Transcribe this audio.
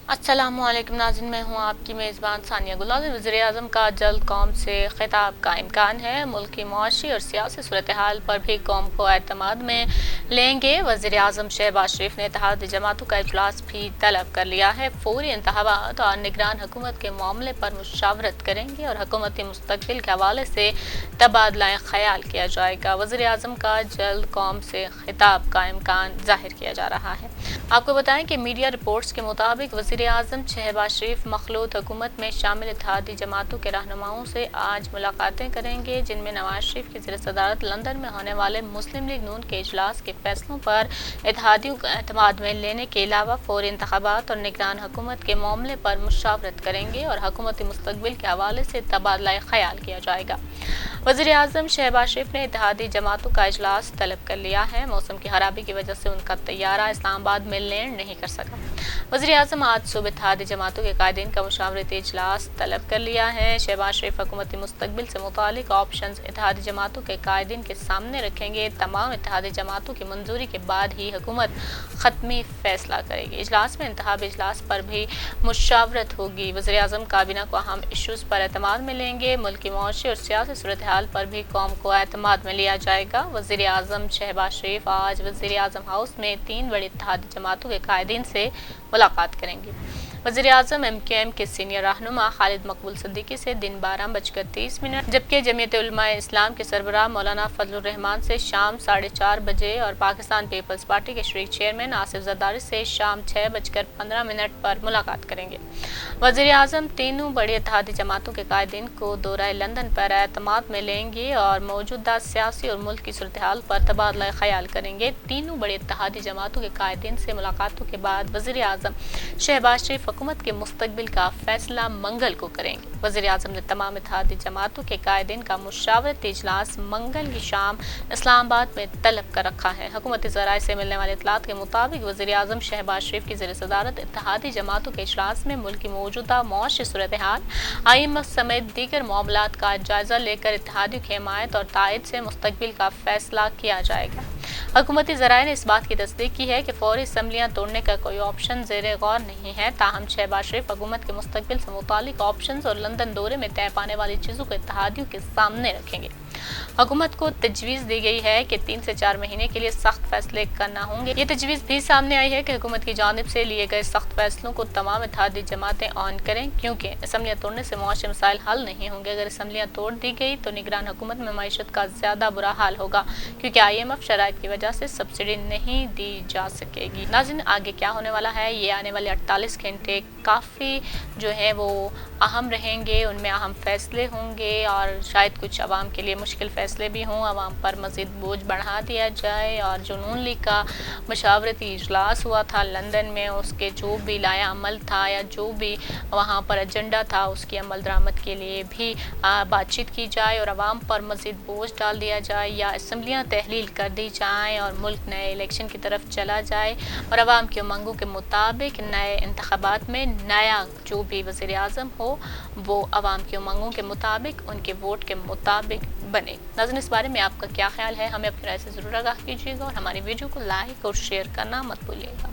السلام علیکم ناظرین، میں ہوں آپ کی میزبان ثانیہ گل۔ وزیراعظم کا جلد قوم سے خطاب کا امکان ہے، ملک کی معاشی اور سیاسی صورتحال پر بھی قوم کو اعتماد میں لیں گے۔ وزیراعظم شہباز شریف نے اتحادی جماعتوں کا اجلاس بھی طلب کر لیا ہے، فوری انتخابات اور نگران حکومت کے معاملے پر مشاورت کریں گے اور حکومتی مستقبل کے حوالے سے تبادلہ خیال کیا جائے گا۔ وزیراعظم کا جلد قوم سے خطاب کا امکان ظاہر کیا جا رہا ہے۔ آپ کو بتائیں کہ میڈیا رپورٹس کے مطابق وزیراعظم شہباز شریف مخلوط حکومت میں شامل اتحادی جماعتوں کے رہنماؤں سے آج ملاقاتیں کریں گے، جن میں نواز شریف کی زیر صدارت لندن میں ہونے والے مسلم لیگ نون کے اجلاس کے فیصلوں پر اتحادیوں کو اعتماد میں لینے کے علاوہ فوری انتخابات اور نگران حکومت کے معاملے پر مشاورت کریں گے اور حکومتی مستقبل کے حوالے سے تبادلہ خیال کیا جائے گا۔ وزیراعظم شہباز شریف نے اتحادی جماعتوں کا اجلاس طلب کر لیا ہے۔ موسم کی خرابی کی وجہ سے ان کا طیارہ اسلام آباد میں لینڈ نہیں کر سکا۔ وزیراعظم آج صبح اتحادی جماعتوں کے قائدین کا مشاورتی اجلاس طلب کر لیا ہے۔ شہباز شریف حکومتی مستقبل سے متعلق آپشنز اتحادی جماعتوں کے قائدین کے سامنے رکھیں گے۔ تمام اتحادی جماعتوں کی منظوری کے بعد ہی حکومت حتمی فیصلہ کرے گی۔ اجلاس میں انتخابی اجلاس پر بھی مشاورت ہوگی۔ وزیراعظم کابینہ کو اہم ایشوز پر اعتماد میں لیں گے۔ ملک کی معاشی اور سیاسی صورتحال پر بھی قوم کو اعتماد میں لیا جائے گا۔ وزیراعظم شہباز شریف آج وزیراعظم ہاؤس میں 3 بڑی اتحادی جماعتوں کے قائدین سے ملاقات کریں گے۔ وزیراعظم ایم کیو ایم کے سینئر رہنما خالد مقبول صدیقی سے دن 12:30 جبکہ جمعیت علماء اسلام کے سربراہ مولانا فضل الرحمان سے شام 4:30 بجے اور پاکستان پیپلز پارٹی کے شریک چیئرمین آصف زرداری سے شام 6:15 پر ملاقات کریں گے۔ وزیراعظم تینوں بڑی اتحادی جماعتوں کے قائدین کو دورہ لندن پر اعتماد میں لیں گے اور موجودہ سیاسی اور ملک کی صورتحال پر تبادلہ خیال کریں گے۔ تینوں بڑی اتحادی جماعتوں کے قائدین سے ملاقاتوں کے بعد وزیراعظم شہباز شریف حکومت کے مستقبل کا فیصلہ منگل کو کریں گے۔ وزیراعظم نے تمام اتحادی جماعتوں کے قائدین کا مشاورتی اجلاس منگل کی شام اسلام آباد میں طلب کر رکھا ہے۔ حکومتی ذرائع سے ملنے والی اطلاعات کے مطابق وزیراعظم شہباز شریف کی زیر صدارت اتحادی جماعتوں کے اجلاس میں ملک کی موجودہ معاشی صورتحال، IMF سمیت دیگر معاملات کا جائزہ لے کر اتحادیوں کی حمایت اور تائید سے مستقبل کا فیصلہ کیا جائے گا۔ حکومتی ذرائع نے اس بات کی تصدیق کی ہے کہ فوری اسمبلیاں توڑنے کا کوئی آپشن زیر غور نہیں ہے، تاہم شہباز شریف حکومت کے مستقبل سے متعلق آپشنز اور لندن دورے میں طے پانے والی چیزوں کو اتحادیوں کے سامنے رکھیں گے۔ حکومت کو تجویز دی گئی ہے کہ 3 سے 4 مہینے کے لیے سخت فیصلے کرنا ہوں گے۔ یہ تجویز بھی سامنے آئی ہے کہ حکومت کی جانب سے لیے گئے سخت فیصلوں کو تمام اتحادی جماعتیں آن کریں، کیونکہ اسمبلیاں توڑنے سے معاشی مسائل حل نہیں ہوں گے۔ اگر اسمبلیاں توڑ دی گئی تو نگران حکومت میں معیشت کا زیادہ برا حال ہوگا، کیونکہ IMF شرائط کی وجہ سے سبسڈی نہیں دی جا سکے گی۔ ناظرین، آگے کیا ہونے والا ہے، یہ آنے والے 48 گھنٹے کافی جو ہے وہ اہم رہیں گے، ان میں اہم فیصلے ہوں گے اور شاید کچھ عوام کے لیے مشکل فیصلے بھی ہوں، عوام پر مزید بوجھ بڑھا دیا جائے اور جو نون لیگ کا مشاورتی اجلاس ہوا تھا لندن میں، اس کے جو بھی لائحہ عمل تھا یا جو بھی وہاں پر ایجنڈا تھا، اس کی عمل درآمد کے لیے بھی بات چیت کی جائے اور عوام پر مزید بوجھ ڈال دیا جائے یا اسمبلیاں تحلیل کر دی جائیں اور ملک نئے الیکشن کی طرف چلا جائے اور عوام کی امنگوں کے مطابق نئے انتخابات میں نیا جو بھی وزیر اعظم ہو وہ عوام کی امنگوں کے مطابق، ان کے ووٹ کے مطابق بنے۔ ناظرین، اس بارے میں آپ کا کیا خیال ہے، ہمیں اپنی رائے سے ضرور آگاہ کیجیے گا اور ہماری ویڈیو کو لائک اور شیئر کرنا مت بھولیے گا۔